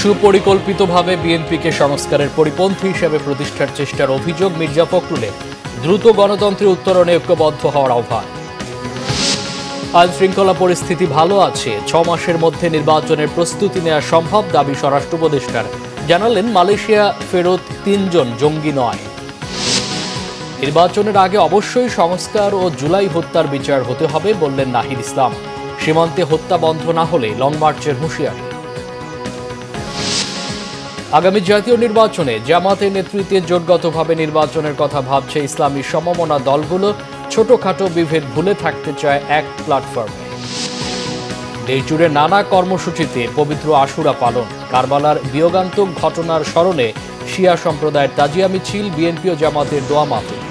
সুপরিকল্পিতভাবে বিএনপিকে সংস্কারের পরিপন্থী হিসেবে প্রতিষ্ঠার চেষ্টার অভিযোগ মির্জা ফখরুলের। দ্রুত গণতন্ত্রে উত্তরণে ঐক্যবদ্ধ হওয়ার আহ্বান। আইন শৃঙ্খলা পরিস্থিতি ভালো আছে, 6 মাসের মধ্যে নির্বাচনের প্রস্তুতি নেওয়া সম্ভব দাবি স্বরাষ্ট্র উপদেষ্টার। জানালেন মালয়েশিয়া ফেরত 3 জন জঙ্গি নয়। নির্বাচনের আগে অবশ্যই সংস্কার ও জুলাই হত্যার বিচার হতে হবে বললেন নাহিদ ইসলাম। সীমান্তে হত্যা বন্ধ না হলে লং মার্চের হুঁশিয়ারি। আগামী জাতীয় নির্বাচনে জামাতের নেতৃত্বে জোটগতভাবে নির্বাচনের কথা ভাবছে ইসলামী সমমনা দলগুলো। ছোটখাটো বিভেদ ভুলে থাকতে চায় এক প্ল্যাটফর্মে। দেশজুড়ে নানা কর্মসূচিতে পবিত্র আশুরা পালন। কারবালার বিয়োগান্তক ঘটনার স্মরণে শিয়া সম্প্রদায়ের তাজিয়া মিছিল, বিএনপি ও জামাতের দোয়া মাহফিল।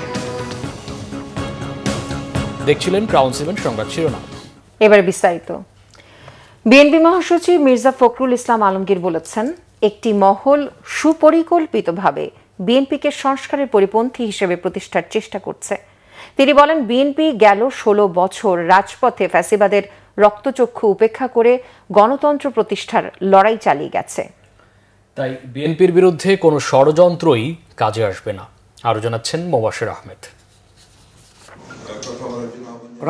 দেখছিলেন ক্রাউন 7 সংবাদ শিরোনাম। এবার বিস্তারিত। বিএনপি মহাসচিব মির্জা ফখরুল ইসলাম আলমগীর বলেছেন, একটি মহল সুপরিকল্পিতভাবে বিএনপিকে সংস্কারের পরিপন্থী হিসেবে প্রতিষ্ঠার চেষ্টা করছে। তিনি বলেন, বিএনপি গেল 16 বছর রাজপথে ফ্যাসিবাদের রক্তচক্ষু উপেক্ষা করে গণতন্ত্র প্রতিষ্ঠার লড়াই চালিয়ে গেছে। তাই বিএনপির বিরুদ্ধে কোনো ষড়যন্ত্রই কাজে আসবে না, আরো জানাচ্ছেন মোবাশ্বের আহমেদ।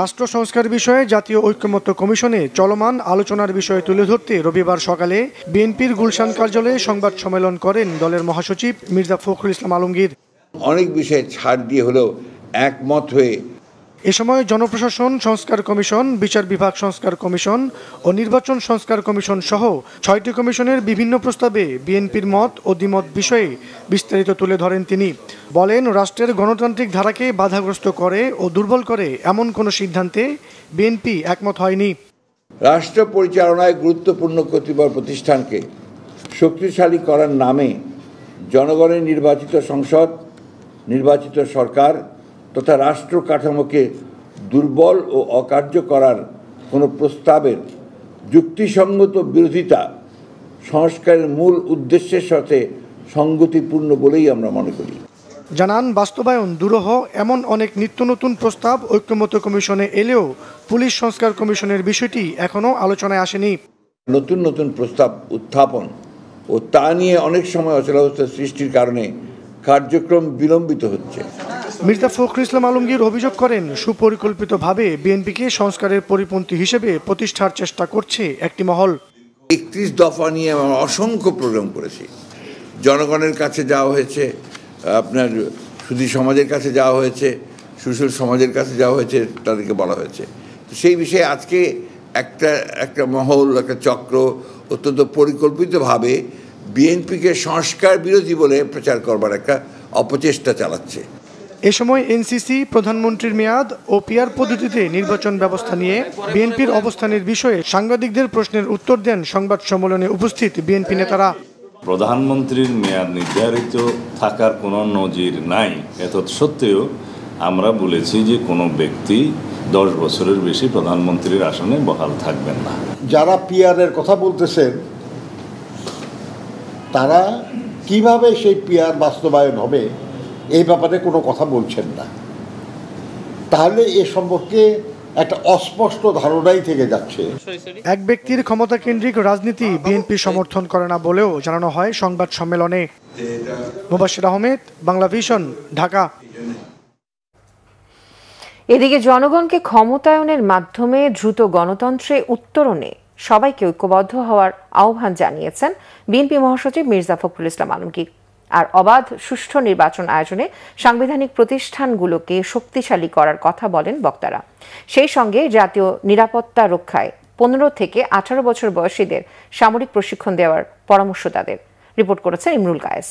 রাষ্ট্র সংস্কার বিষয়ে জাতীয় ঐক্যমত্য কমিশনে চলমান আলোচনার বিষয়ে তুলে ধরতে রবিবার সকালে বিএনপির গুলশান কার্যালয়ে সংবাদ সম্মেলন করেন দলের মহাসচিব মির্জা ফখরুল ইসলাম আলমগীর। অনেক বিষয়ে ছাড় দিয়ে হলেও একমত হয়ে এ সময় জনপ্রশাসন সংস্কার কমিশন, বিচার বিভাগ সংস্কার কমিশন ও নির্বাচন সংস্কার কমিশন সহ 6টি কমিশনের বিভিন্ন প্রস্তাবে বিএনপির মত ও দ্বিমত বিষয়ে বিস্তারিত তুলে ধরেন তিনি। বলেন, রাষ্ট্রের গণতান্ত্রিক ধারাকে বাধাগ্রস্ত করে ও দুর্বল করে এমন কোনো সিদ্ধান্তে বিএনপি একমত হয়নি। রাষ্ট্র পরিচালনায় গুরুত্বপূর্ণ কর্তৃপক্ষ প্রতিষ্ঠানকে শক্তিশালী করার নামে জনগণের নির্বাচিত সংসদ, নির্বাচিত সরকার তথা রাষ্ট্র কাঠামোকে দুর্বল ও অকার্য করার কোনো প্রস্তাবের যুক্তিসঙ্গত বিরোধিতা সংস্কারের মূল উদ্দেশ্যের সাথে সঙ্গতিপূর্ণ বলেই আমরা মনে করি। জানান, বাস্তবায়ন দুরূহ এমন অনেক নিত্য নতুন প্রস্তাব ঐক্যমত্য কমিশনে এলেও পুলিশ সংস্কার কমিশনের বিষয়টি এখনও আলোচনায় আসেনি। নতুন নতুন প্রস্তাব উত্থাপন ও তা নিয়ে অনেক সময় অচলাবস্থা সৃষ্টির কারণে কার্যক্রম বিলম্বিত হচ্ছে। মির্জা ফখরুল ইসলাম আলমগীর অভিযোগ করেন, সুপরিকল্পিতভাবে বিএনপিকে সংস্কারের পরিপন্থী হিসেবে প্রতিষ্ঠার চেষ্টা করছে একটি মহল। 31 দফা নিয়ে আমরা অসংখ্য প্রোগ্রাম করেছি। জনগণের কাছে যাওয়া হয়েছে, আপনার সুধী সমাজের কাছে যাওয়া হয়েছে, সুশীল সমাজের কাছে যাওয়া হয়েছে, তাদেরকে বলা হয়েছে। তো সেই বিষয়ে আজকে একটা মহল, একটা চক্র অত্যন্ত পরিকল্পিতভাবে বিএনপিকে সংস্কার বিরোধী বলে প্রচার করবার একটা অপচেষ্টা চালাচ্ছে। এ সময় এনসিসি, প্রধানমন্ত্রীর মেয়াদ ও পিআর পদ্ধতিতে নির্বাচন ব্যবস্থা নিয়ে বিএনপির অবস্থানের বিষয়ে সাংবাদিকদের প্রশ্নের উত্তর দেন সংবাদ সম্মেলনে উপস্থিত বিএনপি নেতারা। প্রধানমন্ত্রীর মেয়াদ নির্ধারিত থাকার কোনো নজির নাই। এতৎ সত্ত্বেও আমরা বলেছি যে কোনো ব্যক্তি 10 বছরের বেশি প্রধানমন্ত্রীর আসনে বহাল থাকবেন না। যারা পিআরের কথা বলতেছেন তারা কিভাবে সেই পিআর বাস্তবায়ন হবে এই ব্যাপারে কোনো কথা বলছেন না। তাহলে এ সম্পর্কে একটা অস্পষ্ট ধারণাই থেকে যাচ্ছে। এক ব্যক্তির ক্ষমতা কেন্দ্রিক রাজনীতি বিএনপি সমর্থন করে না বলেও জানানো হয় সংবাদ সম্মেলনে। মোবাশ্বের আহমেদ, বাংলা ভিশন, ঢাকা। এদিকে জনগণকে ক্ষমতায়নের মাধ্যমে দ্রুত গণতন্ত্রে উত্তরণে সবাইকে ঐক্যবদ্ধ হওয়ার আহ্বান জানিয়েছেন বিএনপি মহাসচিব মির্জা ফখরুল ইসলাম আলমগীর। আর অবাধ সুষ্ঠু নির্বাচন আয়োজনে সাংবিধানিক প্রতিষ্ঠানগুলোকে শক্তিশালী করার কথা বলেন বক্তারা। সেই সঙ্গে জাতীয় নিরাপত্তা রক্ষায় 15 থেকে 18 বছর বয়সীদের সামরিক প্রশিক্ষণ দেওয়ার পরামর্শ তাদের। রিপোর্ট করেছেন ইমরুল কায়েস।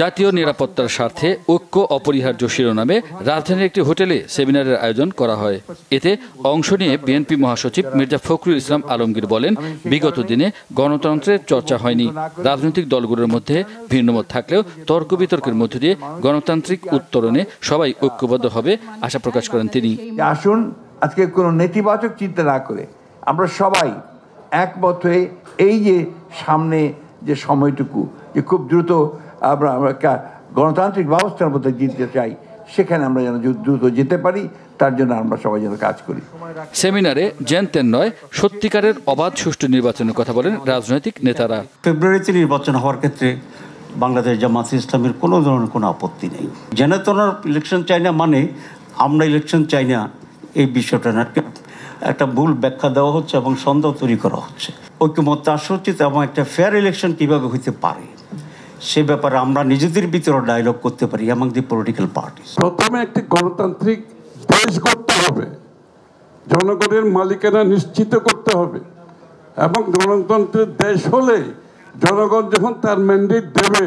জাতীয় নিরাপত্তার স্বার্থে ঐক্য অপরিহার্য শিরোনামে রাজধানীর একটি হোটেলে সেমিনারের আয়োজন করা হয়। এতে অংশ নিয়ে বিএনপি মহাসচিব মির্জা ফখরুল ইসলাম আলমগীর বলেন, বিগত দিনে গণতন্ত্রের চর্চা হয়নি। রাজনৈতিক দলগুলোর মধ্যে ভিন্নমত থাকলেও তর্ক বিতর্কের মধ্য দিয়ে গণতান্ত্রিক উত্তরণে সবাই ঐক্যবদ্ধ হবে আশা প্রকাশ করেন তিনি। আসুন আজকে কোনো নেতিবাচক চিন্তা না করে আমরা সবাই একমত হয়ে এই যে সামনে যে সময়টুকু যে খুব দ্রুত আমরা গণতান্ত্রিক ব্যবস্থার মধ্যে জিততে চাই, সেখানে আমরা যেন দ্রুত যেতে পারি, তার জন্য আমরা সবাই যেন কাজ করি। সেমিনারে জেনতেন নয়, সত্যিকারের অবাধ সুষ্ঠু নির্বাচনের কথা বলেন রাজনৈতিক নেতারা। ফেব্রুয়ারিতে নির্বাচন হওয়ার ক্ষেত্রে বাংলাদেশ জামাত ইসলামের কোনো ধরনের কোনো আপত্তি নেই। জেনাতনার ইলেকশন চাই না মানে আমরা ইলেকশন চাই না, এই বিষয়টা না, একটা ভুল ব্যাখ্যা দেওয়া হচ্ছে এবং সন্দেহ তৈরি করা হচ্ছে। ঐক্যমত্য আসা উচিত এবং একটা ফেয়ার ইলেকশন কীভাবে হইতে পারে সে ব্যাপারে আমরা নিজেদের ভিতরে ডায়লগ করতে পারি এমন দি পলিটিক্যাল পার্টি। প্রথমে একটি গণতান্ত্রিক দেশ করতে হবে, জনগণের মালিকানা নিশ্চিত করতে হবে, এবং গণতন্ত্রের দেশ হলে জনগণ যখন তার ম্যান্ডেট দেবে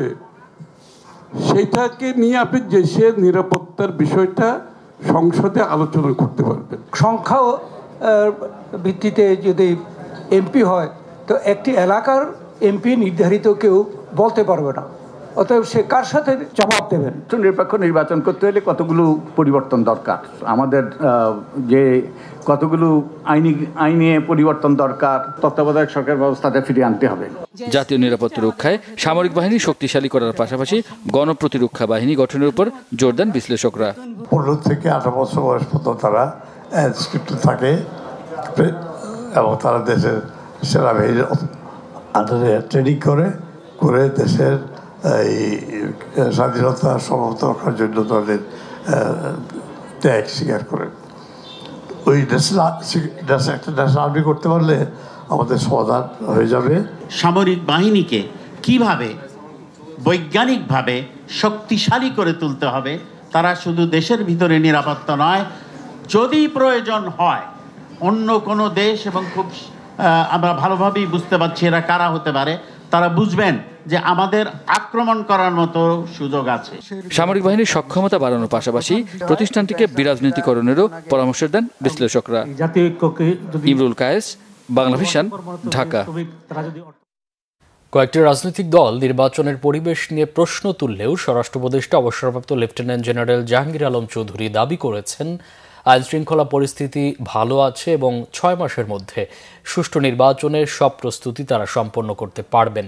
সেইটাকে নিয়ে আপনি দেশের নিরাপত্তার বিষয়টা সংসদে আলোচনা করতে পারবেন। সংখ্যা ভিত্তিতে যদি এমপি হয় তো একটি এলাকার এমপি নির্ধারিত কেউ বলতে পারবে না, অতএব সে কার সাথে জবাব দেবেন। নিরপেক্ষ নির্বাচন করতে হলে কতগুলো পরিবর্তন দরকার, আমাদের যে কতগুলো আইনে পরিবর্তন দরকার, তত্ত্বাবধায়ক সরকার ব্যবস্থাটা ফিরিয়ে আনতে হবে। জাতীয় নিরাপত্তা রক্ষায় সামরিক বাহিনী শক্তিশালী করার পাশাপাশি গণপ্রতিরক্ষা বাহিনী গঠনের উপর জোর দেন বিশ্লেষকরা। 15 থেকে 18 বছর বয়স পর্যন্ত তারা ইনস্টিটিউটে থাকে এবং তারা দেশের সেনাবাহিনীর আন্ডারে ট্রেনিং করে দেশের এই স্বাধীনতা সমর্থন রক্ষার জন্য তাদের ত্যাগ স্বীকার করেন। ওই একটা ন্যাশনাল আর্মি করতে পারলে আমাদের সমাধান হয়ে যাবে। সামরিক বাহিনীকে কিভাবে বৈজ্ঞানিকভাবে শক্তিশালী করে তুলতে হবে, তারা শুধু দেশের ভিতরে নিরাপত্তা নয়, যদি প্রয়োজন হয় অন্য কোনো দেশ, এবং খুব আমরা ভালোভাবেই বুঝতে পারছি এরা কারা হতে পারে, তারা বুঝবেন যে আমাদের আক্রমণ করার মতো সুযোগ আছে। সামরিক বাহিনীর সক্ষমতা বাড়ানোর পাশাপাশি প্রতিষ্ঠানটিকে বিরাজনীতিকরণেরও পরামর্শ দেন বিশ্লেষকরা। ইমরুল কায়েস, বাংলা ভিশন, ঢাকা। কয়েকটি রাজনৈতিক দল নির্বাচনের পরিবেশ নিয়ে প্রশ্ন তুললেও স্বরাষ্ট্র উপদেষ্টা অবসরপ্রাপ্ত লেফটেন্যান্ট জেনারেল জাহাঙ্গীর আলম চৌধুরী দাবি করেছেন আইন শৃঙ্খলা পরিস্থিতি ভালো আছে এবং 6 মাসের মধ্যে সুষ্ঠু নির্বাচনের সব প্রস্তুতি তারা সম্পন্ন করতে পারবেন।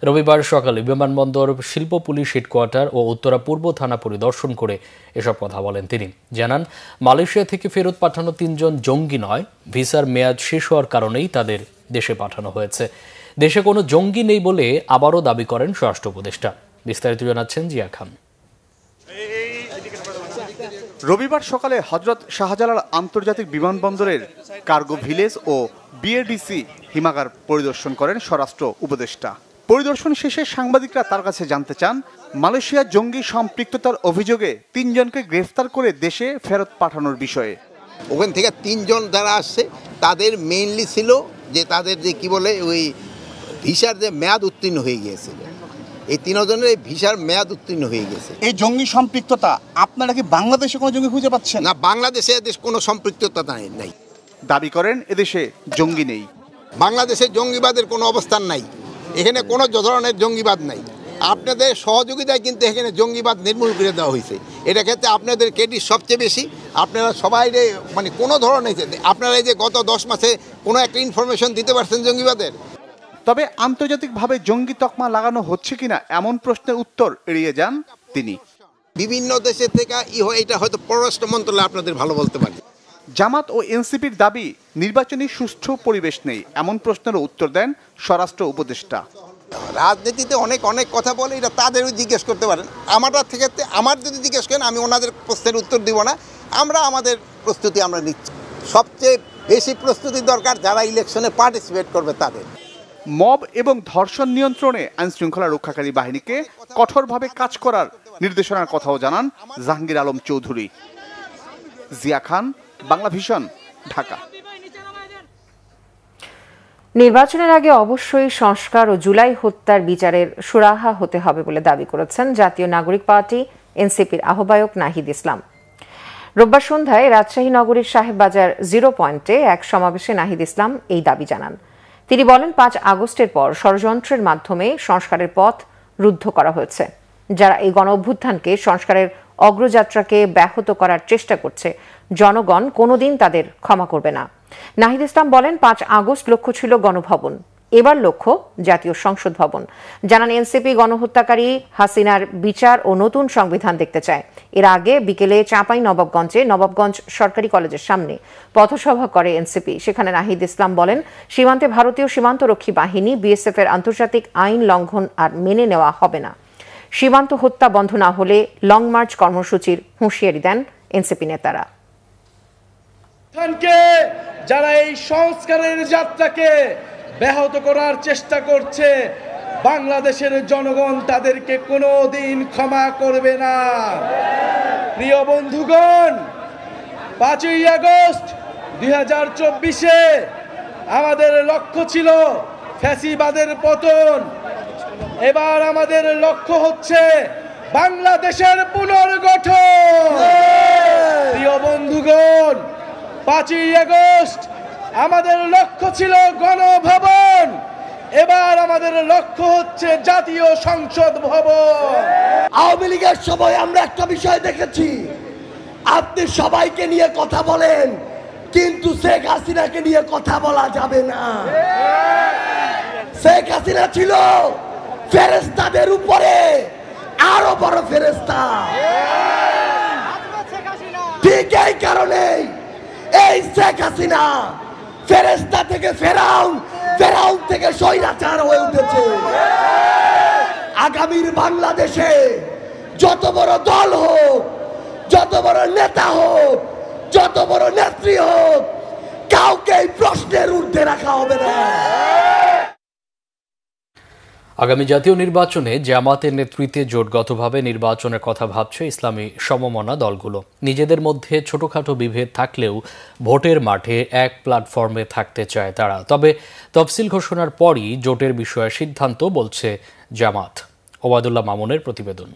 রবিবার সকালে বিমানবন্দর, শিল্প পুলিশ হেডকোয়ার্টার ও উত্তরা পূর্ব থানা পরিদর্শন করে এসব কথা বলেন তিনি। জানান, মালয়েশিয়া থেকে ফেরত পাঠানো 3 জন জঙ্গি নয়, ভিসার মেয়াদ শেষ হওয়ার কারণেই তাদের দেশে পাঠানো হয়েছে। দেশে কোনো জঙ্গি নেই বলে আবারও দাবি করেন স্বরাষ্ট্র উপদেষ্টা। বিস্তারিত জানাচ্ছেন জিয়া খান। রবিবার সকালে হযরত শাহজালাল আন্তর্জাতিক বিমানবন্দরের কার্গো ভিলেজ ও বিএডিসি হিমাগার পরিদর্শন করেন স্বরাষ্ট্র উপদেষ্টা। পরিদর্শন শেষে সাংবাদিকরা তার কাছে জানতে চান, মালয়েশিয়ার জঙ্গি সম্পৃক্ততার অভিযোগে 3 জনকে গ্রেফতার করে দেশে ফেরত পাঠানোর বিষয়ে। ওখান থেকে 3 জন যারা আসছে তাদের মেইনলি ছিল যে তাদের যে কি বলে ওই ভিসার যে মেয়াদ উত্তীর্ণ হয়ে গিয়েছে, এই 3 জনের ভিসার মেয়াদ উত্তীর্ণ হয়ে গেছে। এই জঙ্গি সম্পৃক্ততা, আপনারা কি বাংলাদেশে কোনো জঙ্গি খুঁজে পাচ্ছেন? না, বাংলাদেশে এদেশ কোনো সম্পৃক্ততা নাই। দাবি করেন এদেশে জঙ্গি নেই। বাংলাদেশে জঙ্গিবাদের কোনো অবস্থান নাই, এখানে কোনো ধরনের জঙ্গিবাদ নাই। আপনাদের সহযোগিতায় কিন্তু এখানে জঙ্গিবাদ নির্মূল করে দেওয়া হয়েছে। এটা ক্ষেত্রে আপনাদের ক্রেডিট সবচেয়ে বেশি। আপনারা সবাই মানে কোনো ধরনের, আপনারা এই যে গত 10 মাসে কোনো একটা ইনফরমেশন দিতে পারছেন জঙ্গিবাদের? তবে আন্তর্জাতিকভাবে জঙ্গি তকমা লাগানো হচ্ছে কিনা এমন প্রশ্নের উত্তর এড়িয়ে যান তিনি। বিভিন্ন দেশের থেকে এটা হয়তো পররাষ্ট্র মন্ত্রণালয় আপনাদের ভালো বলতে পারে। জামাত ও এনসিপির দাবি নির্বাচনী সুষ্ঠু পরিবেশ নেই, এমন প্রশ্নেরও উত্তর দেন স্বরাষ্ট্র উপদেষ্টা। রাজনীতিতে অনেক কথা বলে, এটা তাদেরও জিজ্ঞেস করতে পারেন। আমার যদি জিজ্ঞেস করেন আমি ওনাদের প্রশ্নের উত্তর দিব না। আমরা আমাদের প্রস্তুতি আমরা নিচ্ছি। সবচেয়ে বেশি প্রস্তুতি দরকার যারা ইলেকশনে পার্টিসিপেট করবে তাদের। মব এবং ধর্ষণ নিয়ন্ত্রণে আইনশৃঙ্খলা রক্ষাকারী বাহিনীকে কঠোরভাবে কাজ করার নির্দেশনার কথাও জানান জাহাঙ্গীর আলম চৌধুরী। জিয়া খান, বাংলা ভিশন, ঢাকা। নির্বাচনের আগে অবশ্যই সংস্কার ও জুলাই হত্যার বিচারের সুরাহা হতে হবে বলে দাবি করেছেন জাতীয় নাগরিক পার্টি এনসিপির আহ্বায়ক নাহিদ ইসলাম। রোববার সন্ধ্যায় রাজশাহী নগরীর সাহেববাজার 0 পয়েন্টে এক সমাবেশে নাহিদ ইসলাম এই দাবি জানান। তিনি বলেন, 5 আগস্টের পর ষড়যন্ত্রের মাধ্যমে সংস্কারের পথ রুদ্ধ করা হয়েছে। যারা এই গণ অভ্যুত্থানকে, সংস্কারের অগ্রযাত্রাকে ব্যাহত করার চেষ্টা করছে, জনগণ কোনোদিন তাদের ক্ষমা করবে না। নাহিদ ইসলাম বলেন, 5 আগস্ট লক্ষ্য ছিল গণভবন, এবার লক্ষ্য জাতীয় সংসদ ভবন। জানান, এনসিপি গণহত্যাকারী হাসিনার বিচার ও নতুন সংবিধান দেখতে চায়। এর আগে বিকেলে চাঁপাইনবাবগঞ্জে নবাবগঞ্জ সরকারি কলেজের সামনে পথসভা করে এনসিপি। সেখানে নাহিদ ইসলাম বলেন, সীমান্তে ভারতীয় সীমান্তরক্ষী বাহিনী বিএসএফ এর আন্তর্জাতিক আইন লঙ্ঘন আর মেনে নেওয়া হবে না। সীমান্ত হত্যা বন্ধ না হলে লং মার্চ কর্মসূচির হুঁশিয়ারি দেন এনসিপি নেতারা। যারা এই সংস্কারের যাত্রাকে ব্যাহত করার চেষ্টা করছে, বাংলাদেশের জনগণ তাদেরকে কোনোদিন ক্ষমা করবে না। প্রিয় বন্ধুগণ, 5ই আগস্ট 2024-এ আমাদের লক্ষ্য ছিল ফ্যাসিবাদের পতন। এবার আমাদের লক্ষ্য হচ্ছে বাংলাদেশের পুনর্গঠন। প্রিয় বন্ধুগণ, 5ই আগস্ট আমাদের লক্ষ্য ছিল গণভবন, এবার আমাদের লক্ষ্য হচ্ছে জাতীয় সংসদ ভবন। আওয়ামী লীগের সময় আমরা একটা বিষয় দেখেছি, আপনি সবাইকে নিয়ে কথা বলেন, কিন্তু শেখ হাসিনাকে নিয়ে কথা বলা যাবে না। শেখ হাসিনা ছিল ফেরেশতাদের উপরে আরো বড় ফেরেশতা। ঠিক এই কারণেই এই শেখ হাসিনা ফেরেশতা থেকে ফেরাউন, ফেরাউন থেকে স্বৈরাচার হয়ে উঠেছে। আগামীর বাংলাদেশে যত বড় দল হোক, যত বড় নেতা হোক, যত বড় নেত্রী হোক, কাউকে এই প্রশ্নের ঊর্ধ্বে রাখা হবে না। আগামী জাতীয় নির্বাচনে জামাতের নেতৃত্বে জোটগতভাবে নির্বাচনের কথা ভাবছে ইসলামী সমমনা দলগুলো। নিজেদের মধ্যে ছোটখাটো বিভেদ থাকলেও ভোটের মাঠে এক প্ল্যাটফর্মে থাকতে চায় তারা। তবে তফসিল ঘোষণার পরই জোটের বিষয়ে সিদ্ধান্ত বলছে জামাত। ওবায়দুল্লাহ মামুনের প্রতিবেদন।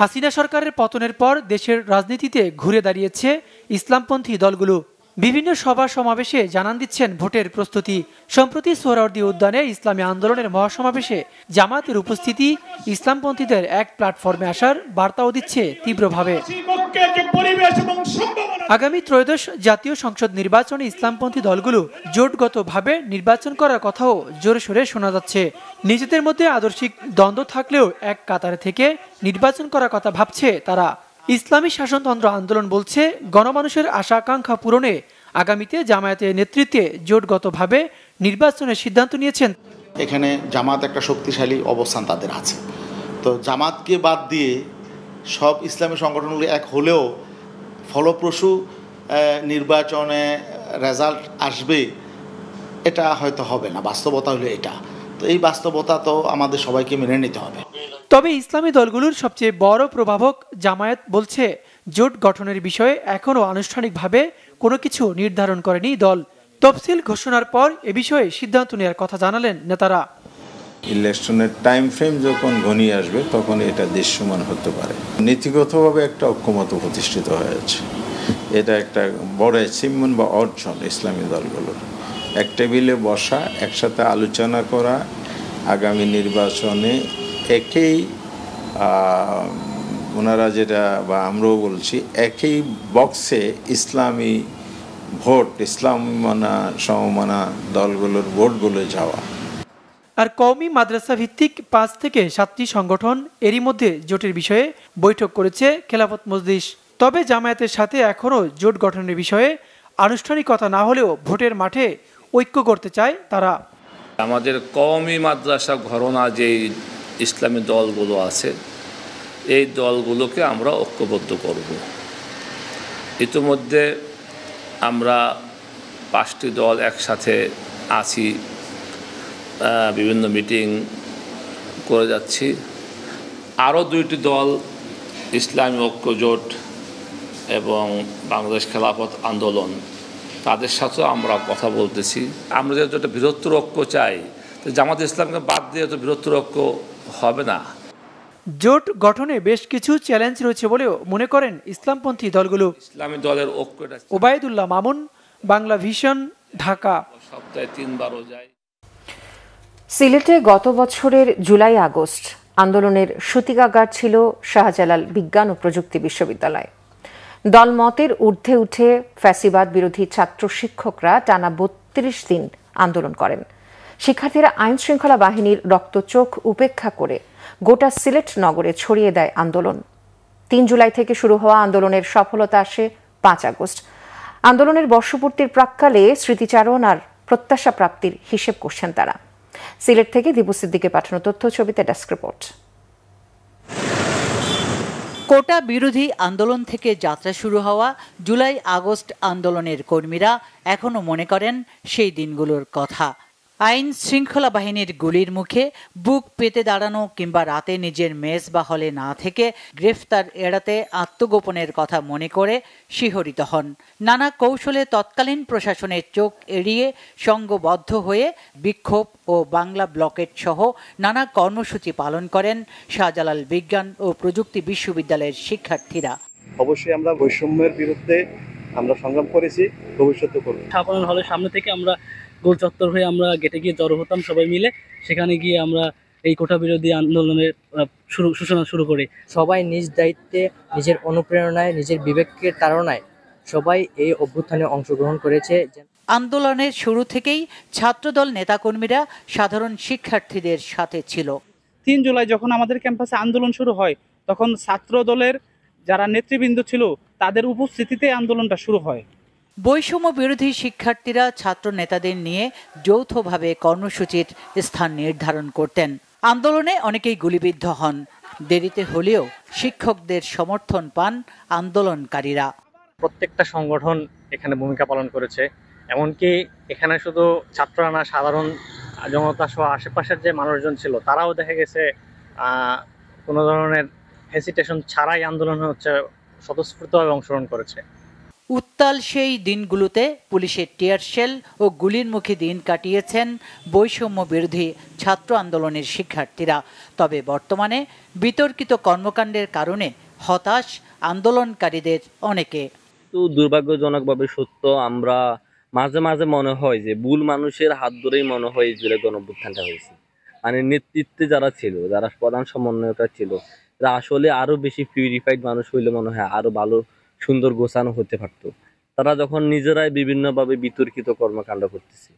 হাসিনা সরকারের পতনের পর দেশের রাজনীতিতে ঘুরে দাঁড়িয়েছে ইসলামপন্থী দলগুলো। বিভিন্ন সভা সমাবেশে জানান দিচ্ছেন ভোটের প্রস্তুতি। সম্প্রতি সোহরাওয়ার্দী উদ্যানে ইসলামী আন্দোলনের মহাসমাবেশে জামাতের উপস্থিতি ইসলামপন্থীদের এক প্ল্যাটফর্মে আসার বার্তাও দিচ্ছে তীব্রভাবে। আগামী ত্রয়োদশ জাতীয় সংসদ নির্বাচনে ইসলামপন্থী দলগুলো জোটগতভাবে নির্বাচন করার কথাও জোরে সোরে শোনা যাচ্ছে। নিজেদের মধ্যে আদর্শিক দ্বন্দ্ব থাকলেও এক কাতারে থেকে নির্বাচন করার কথা ভাবছে তারা। ইসলামী শাসনতন্ত্র আন্দোলন বলছে, গণমানুষের আশা আকাঙ্ক্ষা পূরণে আগামীতে জামায়াতের নেতৃত্বে জোটগতভাবে নির্বাচনের সিদ্ধান্ত নিয়েছেন। এখানে জামাত একটা শক্তিশালী অবস্থান তাদের আছে, তো জামাতকে বাদ দিয়ে সব ইসলামী সংগঠনগুলি এক হলেও ফলপ্রসূ নির্বাচনে রেজাল্ট আসবে এটা হয়তো হবে না। বাস্তবতা হলো এটা। তো এই বাস্তবতা তো আমাদের সবাইকে মেনে নিতে হবে। তবে ইসলামী দলগুলোর সবচেয়ে বড় প্রভাবক জামায়াত বলছে, জোট গঠনের বিষয়ে এখনও আনুষ্ঠানিকভাবে কোনো কিছু নির্ধারণ করেনি দল। তফসিল ঘোষণার পর এ বিষয়ে সিদ্ধান্ত নেওয়ার কথা জানালেন নেতারা। ইলেকশনের টাইম ফ্রেম যখন ঘনিয়ে আসবে তখন এটা দৃশ্যমান হতে পারে। নীতিগতভাবে একটা ঐক্যমত প্রতিষ্ঠিত হয়েছে, এটা একটা বড় অ্যাচিভমেন্ট বা অর্জন ইসলামী দলগুলোর। এক টেবিলে বসা, একসাথে আলোচনা করা, আগামী নির্বাচনে একই ওনারা যেটা বা আমরাও বলছি, একই বক্সে ইসলামী ভোট, ইসলাম মানা সমমানা দলগুলোর ভোটগুলো যাওয়া। আর কওমি মাদ্রাসা ভিত্তিক 5 থেকে 7টি সংগঠন এরই মধ্যে জোটের বিষয়ে বৈঠক করেছে খেলাফত মজলিস। তবে জামায়াতের সাথে এখনও জোট গঠনের বিষয়ে আনুষ্ঠানিকতা না হলেও ভোটের মাঠে ঐক্য করতে চায় তারা। আমাদের কওমি মাদ্রাসা ঘরানা যে ইসলামী দলগুলো আছে, এই দলগুলোকে আমরা ঐক্যবদ্ধ করব। ইতিমধ্যে আমরা 5টি দল একসাথে আছি, বিভিন্ন মিটিং করে যাচ্ছি। আরও 2টি দল ইসলামী ঐক্য জোট এবং বাংলাদেশ খেলাফত আন্দোলন, তাদের সাথেও আমরা কথা বলতেছি। আমরা যেহেতু একটা বৃহত্তর ঐক্য চাই, তো জামাত ইসলামকে বাদ দিয়ে তো বৃহত্তর ঐক্য হবে না। জোট গঠনে বেশ কিছু চ্যালেঞ্জ রয়েছে বলেও মনে করেন ইসলামপন্থী দলগুলো। ইসলামী দলের ঐক্যটা। ওবায়দুল্লাহ মামুন, বাংলা ভিশন, ঢাকা। সপ্তাহে 3 বারও যায়। সিলেটে গত বছরের জুলাই আগস্ট আন্দোলনের সূতিকাগার ছিল শাহজালাল বিজ্ঞান ও প্রযুক্তি বিশ্ববিদ্যালয়। দলমতের ঊর্ধ্বে উঠে ফ্যাসিবাদ বিরোধী ছাত্র শিক্ষকরা টানা 32 দিন আন্দোলন করেন। শিক্ষার্থীরা আইন শৃঙ্খলা বাহিনীর রক্তচোখ উপেক্ষা করে গোটা সিলেট নগরে ছড়িয়ে দেয় আন্দোলন। 3 জুলাই থেকে শুরু হওয়া আন্দোলনের সফলতা আসে 5 আগস্ট। আন্দোলনের বর্ষপূর্তির প্রাক্কালে স্মৃতিচারণ আর প্রত্যাশা প্রাপ্তির হিসেব করছেন তারা। সিলেট থেকে দীপু সিদ্দিকের পাঠানো তথ্য ছবিতে ডেস্ক রিপোর্ট। কোটা বিরোধী আন্দোলন থেকে যাত্রা শুরু হওয়া জুলাই আগস্ট আন্দোলনের কর্মীরা এখনো মনে করেন সেই দিনগুলোর কথা। আইন শৃঙ্খলা বাহিনীর গুলির মুখে বুক পেতে দাঁড়ানো কিংবা রাতে নিজের মেস বা হলে না থেকে গ্রেফতার এড়াতে আত্মগোপনের কথা মনে করে শিহরিত হন। নানা কৌশলে তৎকালীন প্রশাসনের চোখ এড়িয়ে সংঘবদ্ধ হয়ে বিক্ষোভ ও বাংলা ব্লকেট সহ নানা কর্মসূচি পালন করেন শাহজালাল বিজ্ঞান ও প্রযুক্তি বিশ্ববিদ্যালয়ের শিক্ষার্থীরা। অবশ্যই আমরা বৈষম্যের বিরুদ্ধে আমরা সংগ্রাম করেছি, ভবিষ্যতে করব। ছাপানোর হলের সামনে থেকে আমরা গোল চত্বর হয়ে আমরা গেটে গিয়ে জড়ো হতাম সবাই মিলে। সেখানে গিয়ে আমরা এই কোটা বিরোধী আন্দোলনের সূচনা শুরু করি। সবাই নিজ দায়িত্বে, নিজের অনুপ্রেরণায়, নিজের বিবেকের তাড়নায় সবাই এই অভ্যুত্থানে অংশগ্রহণ করেছে। আন্দোলনের শুরু থেকেই ছাত্রদল নেতাকর্মীরা সাধারণ শিক্ষার্থীদের সাথে ছিল। 3 জুলাই যখন আমাদের ক্যাম্পাসে আন্দোলন শুরু হয় তখন ছাত্রদলের যারা নেতৃবৃন্দ ছিল তাদের উপস্থিতিতে আন্দোলনটা শুরু হয়। বৈষম্য বিরোধী শিক্ষার্থীরা ছাত্র নেতাদের নিয়ে যৌথভাবে কর্মসূচির স্থান নির্ধারণ করতেন। আন্দোলনে অনেকেই গুলিবিদ্ধ হন। দেরিতে হলেও শিক্ষকদের সমর্থন পান আন্দোলনকারীরা। প্রত্যেকটা সংগঠন এখানে ভূমিকা পালন করেছে। এমনকি এখানে শুধু ছাত্ররা না, সাধারণ জনতা সহ আশেপাশের যে মানুষজন ছিল তারাও দেখা গেছে কোনো ধরনের হেসিটেশন ছাড়াই আন্দোলনে স্বতঃস্ফূর্তভাবে অংশগ্রহণ করেছে। উত্তাল সেই দিনগুলোতে পুলিশের টিয়ার শেল ও গুলির মুখে দিন কাটিয়েছেন বৈষম্য বিরোধী ছাত্র আন্দোলনের শিক্ষার্থীরা। তবে বর্তমানে বিতর্কিত কর্মকাণ্ডের কারণে হতাশ আন্দোলনকারীদের অনেকে। তো দুর্ভাগ্যজনকভাবে সত্য, আমরা মাঝে মাঝে মনে হয় যে ভুল মানুষের হাত ধরেই মনে হয় জুলাই গণঅভ্যুত্থানটা হয়েছে। মানে নেতৃত্বে যারা ছিল, যারা প্রধান সমন্বয়করা ছিল, তারা আসলে আরো বেশি পিউরিফাইড মানুষ হইলে মনে হয় আরো ভালো সুন্দর গোছানো হতে পারতো। তারা যখন নিজেরাই বিভিন্নভাবে বিতর্কিত কর্মকাণ্ড করতেছে,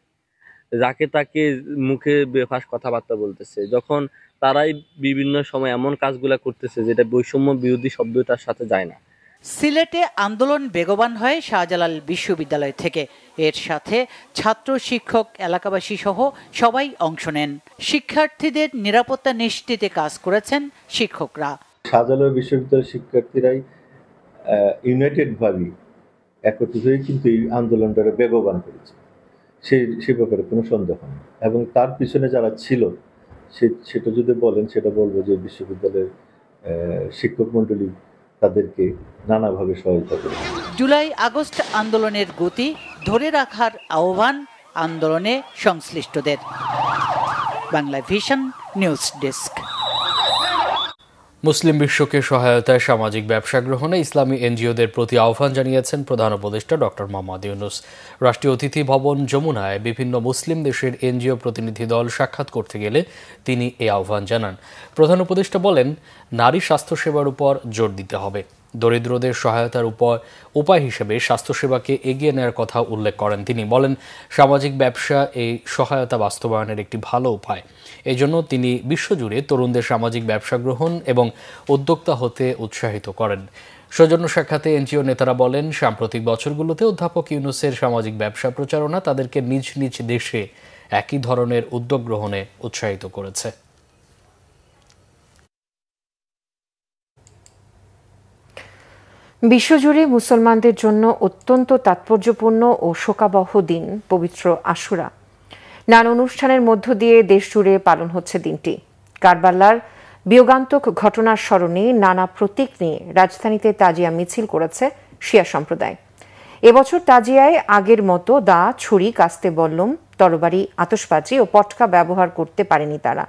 যাকে তাকে মুখে বেফাস কথাবার্তা বলতেছে, যখন তারাই বিভিন্ন সময় এমন কাজগুলা করতেছে যেটা বৈষম্য বিরোধী শব্দটার সাথে যায় না। সিলেটে আন্দোলন বেগবান হয় শাহজালাল বিশ্ববিদ্যালয় থেকে। এর সাথে ছাত্র, শিক্ষক, এলাকাবাসী সহ সবাই অংশ নেন। শিক্ষার্থীদের নিরাপত্তা নিশ্চিতে কাজ করেছেন শিক্ষকরা। শাহজালাল বিশ্ববিদ্যালয়ের শিক্ষার্থীরাই ইউনাইটেড ভাবে একত্রিত হয়ে কিন্তু এই আন্দোলনটাকে বেগবান করেছে, সে ব্যাপারে কোনো সন্দেহ নেই। এবং তার পিছনে যারা ছিল সেটা যদি বলেন, সেটা বলবো যে বিশ্ববিদ্যালয়ের শিক্ষক মণ্ডলী তাদেরকে নানাভাবে সহায়তা করে। জুলাই আগস্ট আন্দোলনের গতি ধরে রাখার আহ্বান আন্দোলনে সংশ্লিষ্টদের। Bangla vision news desk. মুসলিম বিশ্বকে সহায়তায় সামাজিক ব্যবসা গ্রহণে ইসলামী এনজিওদের প্রতি আহ্বান জানিয়েছেন প্রধান উপদেষ্টা ডক্টর মোহাম্মদ ইউনূস। রাষ্ট্রীয় অতিথি ভবন যমুনায় বিভিন্ন মুসলিম দেশের এনজিও প্রতিনিধি দল সাক্ষাৎ করতে গেলে তিনি এই আহ্বান জানান। প্রধান উপদেষ্টা বলেন, নারী স্বাস্থ্যসেবার উপর জোর দিতে হবে। দরিদ্রদের সহায়তার উপায় হিসেবে স্বাস্থ্যসেবাকে এগিয়ে নেওয়ার কথা উল্লেখ করেন তিনি। বলেন, সামাজিক ব্যবসা এই সহায়তা বাস্তবায়নের একটি ভালো উপায়। এই জন্য তিনি বিশ্বজুড়ে তরুণদের সামাজিক ব্যবসা গ্রহণ এবং উদ্যোক্তা হতে উৎসাহিত করেন। সৌজন্য সাক্ষাতে এনজিও নেতারা বলেন, সাম্প্রতিক বছরগুলোতে অধ্যাপক ইউনূসের সামাজিক ব্যবসা প্রচারণা তাদেরকে নিজ নিজ দেশে একই ধরনের উদ্যোগ গ্রহণে উৎসাহিত করেছে। বিশ্বজুড়ে মুসলমানদের জন্য অত্যন্ত তাৎপর্যপূর্ণ ও শোকাবহ দিন পবিত্র আশুরা। নানা অনুষ্ঠানের মধ্য দিয়ে দেশজুড়ে পালন হচ্ছে দিনটি। কারবালার বিয়োগান্তক ঘটনার স্মরণে নানা প্রতীক নিয়ে রাজধানীতে তাজিয়া মিছিল করেছে শিয়া সম্প্রদায়। এবছর তাজিয়ায় আগের মতো দা, ছুরি, কাস্তে বল্লম, তরবারি, আতশবাজি ও পটকা ব্যবহার করতে পারেনি তারা।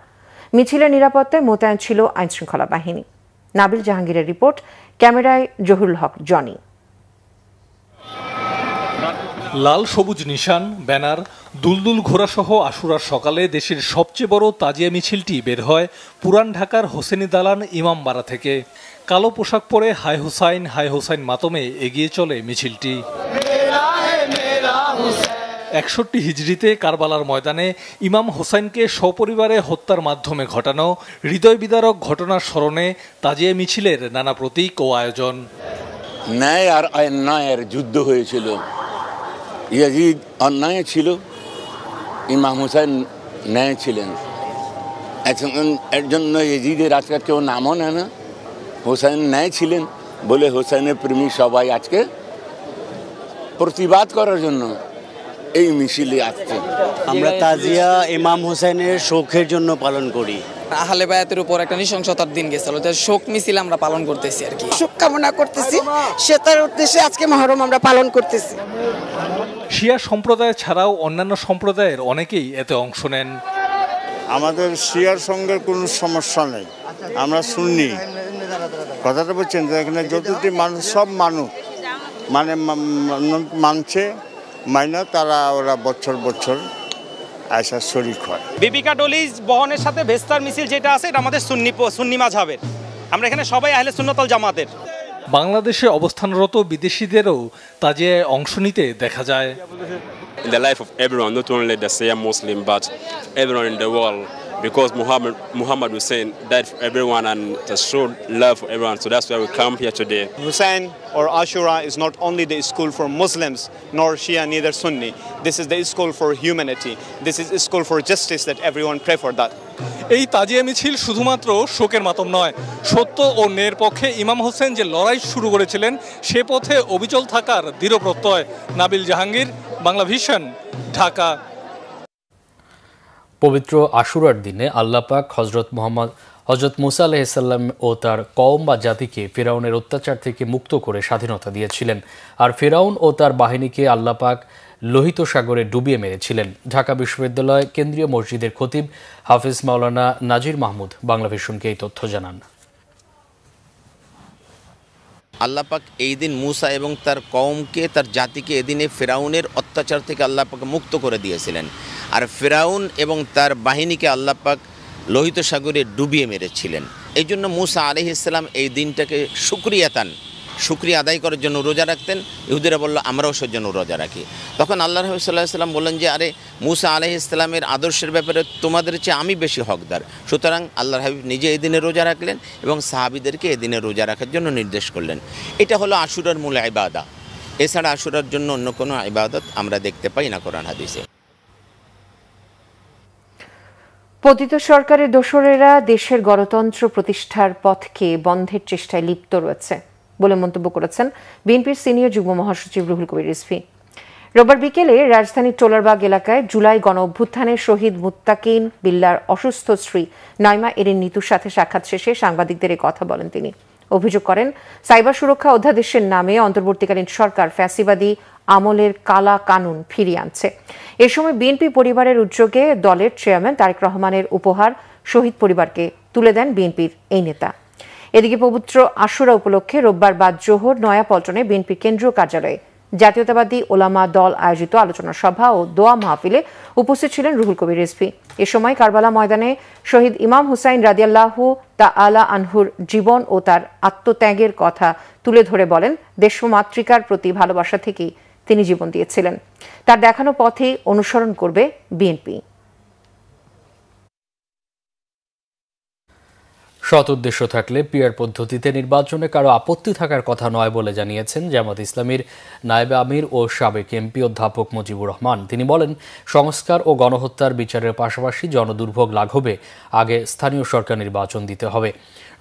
মিছিলের নিরাপত্তায় মোতায়েন ছিল আইনশৃঙ্খলা বাহিনী। নাবিল জাহাঙ্গীরের রিপোর্ট, ক্যামেরায় জহুরুল হক জনি। লাল সবুজ নিশান, ব্যানার, দুলদুল ঘোড়াসহ আশুরার সকালে দেশের সবচেয়ে বড় তাজিয়া মিছিলটি বের হয় পুরান ঢাকার হোসেনি দালান ইমামবাড়া থেকে। কালো পোশাক পরে হায় হুসাইন মাতমে এগিয়ে চলে মিছিলটি। 61 হিজরিতে কারবালার ময়দানে ইমাম হোসেনকে সপরিবারে হত্যার মাধ্যমে ঘটানো হৃদয় বিদারক ঘটনার স্মরণে তাজিয়া মিছিলের নানা প্রতীক ও আয়োজন। ন্যায় আর অন্যায়ের যুদ্ধ হয়েছিল। ইয়াজিদ অন্যায় ছিল, ইমাম হোসেন ন্যায় ছিলেন। এর জন্য ইয়াজিদের আজকে কেউ নামও নেয় না। হোসেন ন্যায় ছিলেন বলে হোসেনের প্রেমী সবাই আজকে প্রতিবাদ করার জন্য এই মিছিলে আসছে। আমরা তাজিয়া ইমাম হোসেনের শোকের জন্য পালন করি। আহলে বায়াতের উপর একটা নৃশংসতার দিন গেছিল, শোক মিছিল আমরা পালন করতেছি আর কি, শোক কামনা করতেছি, সে তার উদ্দেশ্যে আজকে মহরম আমরা পালন করতেছি। শিয়া সম্প্রদায় ছাড়াও অন্যান্য সম্প্রদায়ের অনেকেই এতে অংশ নেন। আমাদের শিয়ার সঙ্গে কোনো সমস্যা নেই, আমরা সুন্নি। কথাটা বলছেন যে এখানে যতটি মানুষ সব মানুষ মানে মানছে মাইনা, তারা ওরা বছর বছর আয়সা শরীক হয়। বিবিকা ডলি বহনের সাথে ভেস্তার মিছিল যেটা আছে এটা আমাদের সুন্নি মাযহাবের, আমরা এখানে সবাই আহলে সুন্নাত ওয়াল জামাতের। বাংলাদেশে অবস্থানরত বিদেশিদেরও তাজিয়ায় অংশ নিতে দেখা যায়। In the life of everyone, not only the Shia Muslim but everyone in the world, because Muhammad Hussein died for everyone and to show love for everyone, so that's why we come here today. Hussein or Ashura is not only the school for Muslims nor Shia, neither Sunni. This is the school for humanity. This is a school for justice that everyone pray for that. এই তাজিয়া মিছিল শুধুমাত্র শোকের মাতম নয়, সত্য ও ন্যায়ের পক্ষে ইমাম হোসেন যে লড়াই শুরু করেছিলেন সে পথে অবিচল থাকার দৃঢ় প্রত্যয়। নাবিল জাহাঙ্গীর, বাংলা ভিশন, ঢাকা। পবিত্র আশুরার দিনে আল্লাহ পাক হযরত মুসা আলাইহিস সালাম ও তার কওম বা জাতিকে ফিরাউনের অত্যাচার থেকে মুক্ত করে স্বাধীনতা দিয়েছিলেন, আর ফিরাউন ও তার বাহিনীকে আল্লাহ পাক লোহিত সাগরে ডুবিয়ে মেরেছিলেন। ঢাকা বিশ্ববিদ্যালয় কেন্দ্রীয় মসজিদের খতিব হাফিজ মাওলানা নাজির মাহমুদ বাংলা ভিশনকে এই তথ্য জানান। আল্লাহ পাক এই দিন মুসা এবং তার কওমকে, তার জাতিকে এদিনে ফিরাউনের অত্যাচার থেকে আল্লাহ পাক মুক্ত করে দিয়েছিলেন, আর ফিরাউন এবং তার বাহিনীকে আল্লাহ পাক লোহিত সাগরে ডুবিয়ে মেরেছিলেন। এই জন্য মুসা আলাইহিস সালাম এই দিনটাকে শুকরিয়া আদায় করার জন্য রোজা রাখতেন। ইহুদিরা বলল আমরাও সেজন্য রোজা রাখি। তখন আল্লাহ রাসূল সাল্লাল্লাহু আলাইহি ওয়াসাল্লাম বললেন যে আরে মুসা আলাইহিস সালামের আদর্শের ব্যাপারে তোমাদের চেয়ে আমি বেশি হকদার। সুতরাং আল্লাহর হাবিব নিজে এই দিনে রোজা রাখলেন এবং সাহাবীদেরকে এই দিনে রোজা রাখার জন্য নির্দেশ করলেন। এটা হলো আশুরার মূল ইবাদত। এছাড়া আশুরার জন্য অন্য কোনো ইবাদত আমরা দেখতে পাই না কোরআন হাদিসে। পতিত সরকারের দোসরেরা দেশের গণতন্ত্র প্রতিষ্ঠার পথকে বন্ধের চেষ্টায় লিপ্ত রয়েছে বলে মন্তব্য করেছেন বিএনপির সিনিয়র যুগ্ম মহাসচিব রুহুল কবির রিজভী। রোববার বিকেলে রাজধানীর টোলারবাগ এলাকায় জুলাই গণ অভ্যুত্থানে শহীদ মুত্তাকিন বিল্লার অসুস্থ স্ত্রী নাইমা এরিন নিতুর সাথে সাক্ষাৎ শেষে সাংবাদিকদের এই কথা বলেন তিনি। অভিযোগ করেন সাইবার সুরক্ষা অধ্যাদেশের নামে অন্তর্বর্তীকালীন সরকার ফ্যাসিবাদী আমলের কালা কানুন ফিরিয়ে আনছে। এ সময় বিএনপি পরিবারের উদ্যোগে দলের চেয়ারম্যান তারেক রহমানের উপহার শহীদ পরিবারকে তুলে দেন বিএনপির এই নেতা। এদিকে পবিত্র আশুরা উপলক্ষে রোববার বাদ জোহর নয়াপল্টনে বিএনপির কেন্দ্রীয় কার্যালয়ে জাতীয়তাবাদী ওলামা দল আয়োজিত আলোচনা সভা ও দোয়া মাহফিলে উপস্থিত ছিলেন রুহুল কবির রিজভী। এ সময় কারবালা ময়দানে শহীদ ইমাম হুসাইন রাদিয়াল্লাহু তাআলা আনহুর জীবন ও তার আত্মত্যাগের কথা তুলে ধরে বলেন দেশমাতৃকার প্রতি ভালোবাসা থেকেই তিনি জীবন দিয়েছিলেন। তার দেখানো পথেই অনুসরণ করবে বিএনপি। সৎ উদ্দেশ্য থাকলে পিআর পদ্ধতিতে নির্বাচনে কারো আপত্তি থাকার কথা নয় বলে জানিয়েছেন জামাত ইসলামীর নায়েবে আমির ও সাবেক এমপি অধ্যাপক মুজিবুর রহমান। তিনি বলেন, সংস্কার ও গণহত্যার বিচারের পাশাপাশি জনদুর্ভোগ লাঘবে আগে স্থানীয় সরকার নির্বাচন দিতে হবে।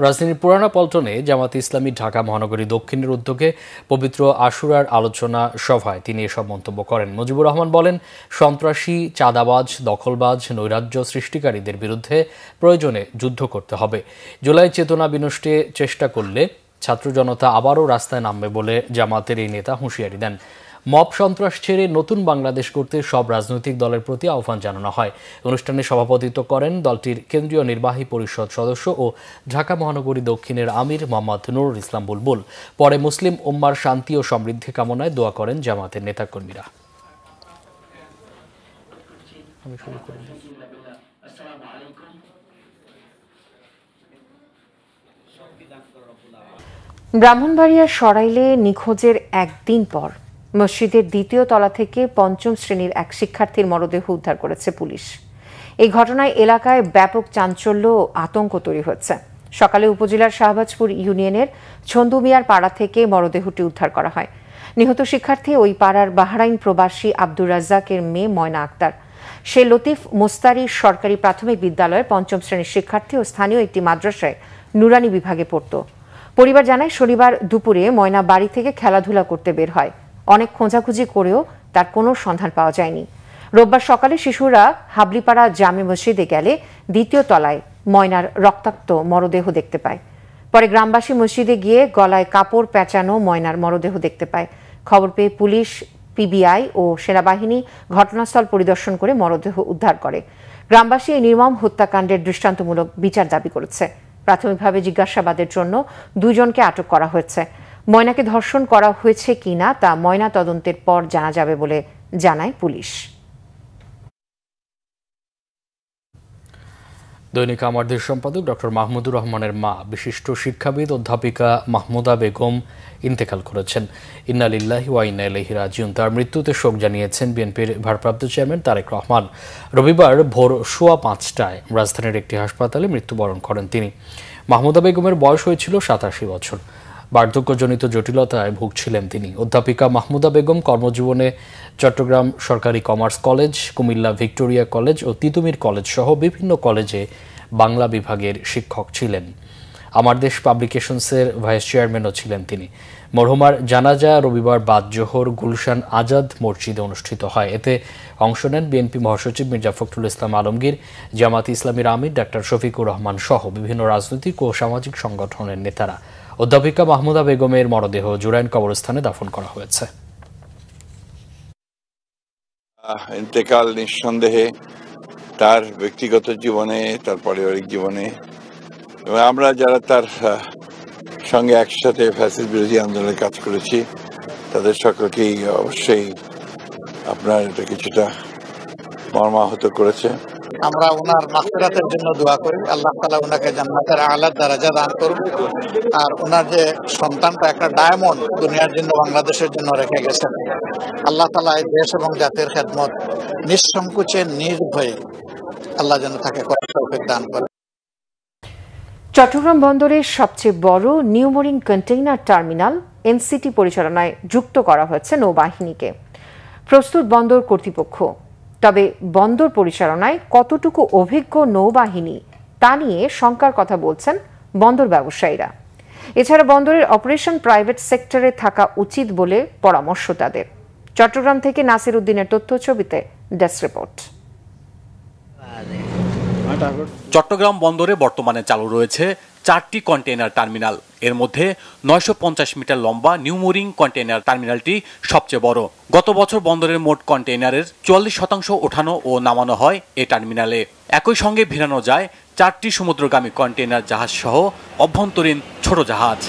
রাজধানীর পুরানা পল্টনে জামাত ইসলামী ঢাকা মহানগরী দক্ষিণের উদ্যোগে পবিত্র আশুরার আলোচনা সভায় তিনি এসব মন্তব্য করেন। মুজিবুর রহমান বলেন, সন্ত্রাসী, চাঁদাবাজ, দখলবাজ, নৈরাজ্য সৃষ্টিকারীদের বিরুদ্ধে প্রয়োজনে যুদ্ধ করতে হবে। জুলাই চেতনা বিনষ্টে চেষ্টা করলে ছাত্র জনতা আবারও রাস্তায় নামবে বলে জামাতের এই নেতা হুঁশিয়ারি দেন। মব সন্ত্রাস ছেড়ে নতুন বাংলাদেশ করতে সব রাজনৈতিক দলের প্রতি আহ্বান জানানো হয়। অনুষ্ঠানে সভাপতিত্ব করেন দলটির কেন্দ্রীয় নির্বাহী পরিষদ সদস্য ও ঢাকা মহানগরী দক্ষিণের আমির মোহাম্মদ নুরুল ইসলাম বুলবুল। পরে মুসলিম উম্মার শান্তি ও সমৃদ্ধি কামনায় দোয়া করেন জামাতের নেতাকর্মীরা। ব্রাহ্মণবাড়িয়ার সরাইলে নিখোঁজের একদিন পর মসজিদের দ্বিতীয় তলা থেকে পঞ্চম শ্রেণীর এক শিক্ষার্থীর মরদেহ উদ্ধার করেছে পুলিশ। এই ঘটনায় এলাকায় ব্যাপক চাঞ্চল্য ও আতঙ্ক তৈরি হয়েছে। সকালে উপজেলার শাহবাজপুর ইউনিয়নের ছন্দুমিয়ার পাড়া থেকে মরদেহটি উদ্ধার করা হয়। নিহত শিক্ষার্থী ওই পাড়ার বাহরাইন প্রবাসী আব্দুর রাজ্জাকের মেয়ে ময়না আক্তার। সে লতিফ মোস্তারি সরকারি প্রাথমিক বিদ্যালয়ের পঞ্চম শ্রেণীর শিক্ষার্থী ও স্থানীয় একটি মাদ্রাসায় নুরানি বিভাগে পড়ত। পরিবার জানায়, শনিবার দুপুরে ময়না বাড়ি থেকে খেলাধুলা করতে বের হয়। অনেক খোঁজাখুঁজি করেও তার কোনো সন্ধান পাওয়া যায়নি। রোববার সকালে শিশুরা হাবলিপাড়া জামে মসজিদে গেলে দ্বিতীয় তলায় ময়নার রক্তাক্ত মরদেহ দেখতে পায়। পরে গ্রামবাসী মসজিদে গিয়ে গলায় কাপড় পেঁচানো ময়নার মরদেহ দেখতে পায়। খবর পেয়ে পুলিশ, পিবিআই ও সেনাবাহিনী ঘটনাস্থল পরিদর্শন করে মরদেহ উদ্ধার করে। গ্রামবাসী এই নির্মম হত্যাকাণ্ডের দৃষ্টান্তমূলক বিচার দাবি করেছে। প্রাথমিকভাবে জিজ্ঞাসাবাদের জন্য 2 জনকে আটক করা হয়েছে। ময়নাকে ধর্ষণ করা হয়েছে কিনা তা ময়না তদন্তের পর জানা যাবে বলে জানায় পুলিশ। দৈনিক আমার দেশ সম্পাদক ডক্টর মাহমুদুর রহমানের মা বিশিষ্ট শিক্ষাবিদ অধ্যাপিকা মাহমুদা বেগম ইন্তেকাল করেছেন। ইন্না লিল্লাহি ওয়া ইন্না ইলাইহি রাজিউন। তার মৃত্যুতে শোক জানিয়েছেন বিএনপির ভারপ্রাপ্ত চেয়ারম্যান তারেক রহমান। রবিবার ভোর 5:15টায় রাজধানীর একটি হাসপাতালে মৃত্যুবরণ করেন তিনি। মাহমুদা বেগমের বয়স হয়েছিল 87 বছর। বার্ধক্যজনিত জটিলতায় ভুগছিলেন তিনি। অধ্যাপিকা মাহমুদা বেগম কর্মজীবনে চট্টগ্রাম সরকারি commerce college, Cumilla Victoria college ও তিতুমির কলেজ সহ বিভিন্ন কলেজে বাংলা বিভাগের শিক্ষক ছিলেন। আমার দেশ পাবলিকেশনসের ভাইস চেয়ারম্যানও ছিলেন তিনি। মরহুমার জানাজা রবিবার বাদ জোহর গুলশান আজাদ মসজিদে অনুষ্ঠিত হয়। এতে অংশ নেন বিএনপি মহাসচিব মির্জা ফখরুল ইসলাম আলমগীর, জামায়াতে ইসলামীর আমির ডাক্তার শফিকুর রহমান সহ বিভিন্ন রাজনৈতিক ও সামাজিক সংগঠনের নেতারা। অধ্যাপিকা মাহমুদা বেগমের মরদেহ জুরাইন কবরস্থানে দাফন করা হয়েছে। ইন্তেকাল নিঃসন্দেহে তার ব্যক্তিগত জীবনে, তার পারিবারিক জীবনে এবং আমরা যারা তার সঙ্গে একসাথে ফ্যাসিস্ট বিরোধী আন্দোলনে কাজ করেছি তাদের সকলকেই অবশ্যই আপনার এটা কিছুটা মর্মাহত করেছে। আমরা ওনার মাগফিরাতের জন্য দোয়া করি, আল্লাহ তাআলা ওনাকে জান্নাতের আলা দরজা দান করুন। আর ওনার যে সন্তানটা একটা ডায়মন্ড দুনিয়ার জন্য, বাংলাদেশের জন্য রেখে গেছেন, আল্লাহ তাআলা এই দেশ এবং জাতির খেদমত নিঃসংকোচে নির্ভয়ে আল্লাহ যেন তাকে করার তৌফিক দান করেন। চট্টগ্রাম বন্দরের সবচেয়ে বড় new marine container terminal NCT পরিচালনায় যুক্ত করা হয়েছে নৌবাহিনীকে। প্রস্তুত বন্দর কর্তৃপক্ষ। তবে বন্দর পরিচালনায় কতটুকু অভিজ্ঞ নৌবাহিনী তা নিয়ে শঙ্কার কথা বলছেন বন্দর ব্যবসায়ীরা। এছাড়া বন্দরের অপারেশন প্রাইভেট সেক্টরে থাকা উচিত বলে পরামর্শ তাদের। চট্টগ্রাম থেকে নাসির উদ্দিনের তথ্য, ছবিতে ডেস্ক রিপোর্ট। চট্টগ্রাম বন্দরে বর্তমানে চালু রয়েছে 4টি কন্টেইনার টার্মিনাল। এর মধ্যে 950 মিটার লম্বা নিউ মেরিন কন্টেইনার টার্মিনালটি সবচেয়ে বড়। গত বছর বন্দরের মোট কন্টেইনারের 44% ওঠানো ও নামানো হয় এই টার্মিনালে। একই সঙ্গে ভিড়ানো যায় 4টি সমুদ্রগামী কন্টেইনার জাহাজ সহ অভ্যন্তরীণ ছোট জাহাজ।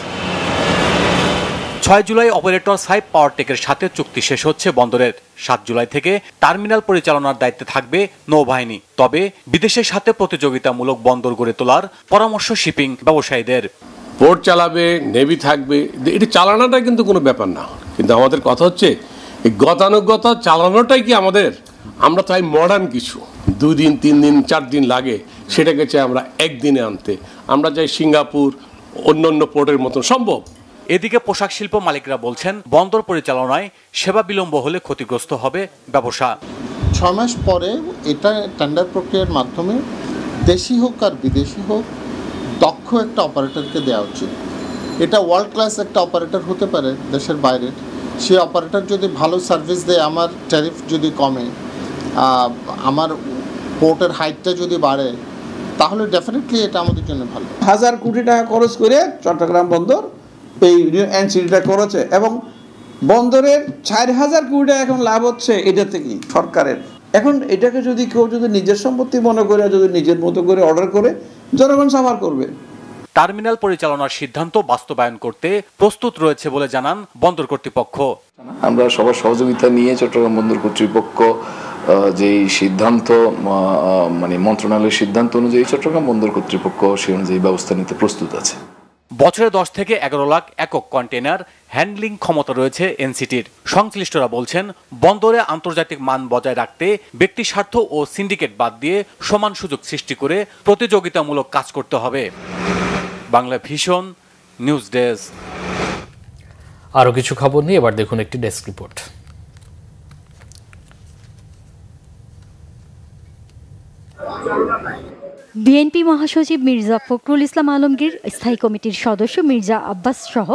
6 জুলাই অপারেটর সাইপ পাওয়ারটেকের সাথে চুক্তি শেষ হচ্ছে বন্দরের। 7 জুলাই থেকে টার্মিনাল পরিচালনার দায়িত্বে থাকবে নৌবাহিনী। তবে বিদেশের সাথে প্রতিযোগিতামূলক বন্দর গড়ে তোলার পরামর্শ শিপিং ব্যবসায়ীদের। পোর্ট চালাবে, নেভি থাকবে, এটা চালানোটা কিন্তু কোনো ব্যাপার না। কিন্তু আমাদের কথা হচ্ছে এই গতানুগতা চালানোটাই কি আমাদের, আমরা চাই মডার্ন কিছু। 2 দিন 3 দিন 4 দিন লাগে, সেটাকে চাই আমরা একদিনে আনতে। আমরা চাই সিঙ্গাপুর অন্য পোর্টের মতন সম্ভব। এদিকে পোশাক শিল্প মালিকরা বলছেন, বন্দর পরিচালনায় সেবা বিলম্ব হলে ক্ষতিগ্রস্ত হবে ব্যবসা। 6 মাস পরে এটা টেন্ডার প্রক্রিয়ার মাধ্যমে দেশি হোক আর বিদেশি হোক দক্ষ একটা অপারেটরকে দেওয়া উচিত। এটা ওয়ার্ল্ড ক্লাস একটা অপারেটর হতে পারে দেশের বাইরের। সেই অপারেটর যদি ভালো সার্ভিস দেয়, আমার ট্যারিফ যদি কমে, আমার পোর্টের হাইটটা যদি বাড়ে, তাহলে ডেফিনেটলি এটা আমাদের জন্য ভালো। 1000 কোটি টাকা খরচ করে চট্টগ্রাম বন্দর এই এনসিটিটা করেছে এবং বন্দরের 4000 কোটি টাকা এখন লাভ হচ্ছে এটা থেকেই সরকারের। এখন এটাকে যদি কেউ যদি নিজের সম্পত্তি মনে করে, যদি নিজের মতো করে অর্ডার করে, জনগণ সাফার করবে। টার্মিনাল পরিচালনার সিদ্ধান্ত বাস্তবায়ন করতে প্রস্তুত রয়েছে বলে জানান বন্দর কর্তৃপক্ষ। আমরা সবার সহযোগিতা নিয়ে চট্টগ্রাম বন্দর কর্তৃপক্ষ যেই সিদ্ধান্ত, মন্ত্রণালয়ের সিদ্ধান্ত অনুযায়ী চট্টগ্রাম বন্দর কর্তৃপক্ষ সেই অনুযায়ী ব্যবস্থা নিতে প্রস্তুত আছে। বছরে 10 থেকে 11 লাখ একক কন্টেনার হ্যান্ডলিং ক্ষমতা রয়েছে এনসিটির। সংশ্লিষ্টরা বলছেন, বন্দরে আন্তর্জাতিক মান বজায় রাখতে ব্যক্তি স্বার্থ ও সিন্ডিকেট বাদ দিয়ে সমান সুযোগ সৃষ্টি করে প্রতিযোগিতামূলক কাজ করতে হবে। Bangla vision news desk. আরও কিছু খবর নিয়ে এবার দেখুন একটি ডেস্ক রিপোর্ট। বিএনপি মহাসচিব মির্জা ফখরুল ইসলাম আলমগীর, স্থায়ী কমিটির সদস্য মির্জা আব্বাস সহ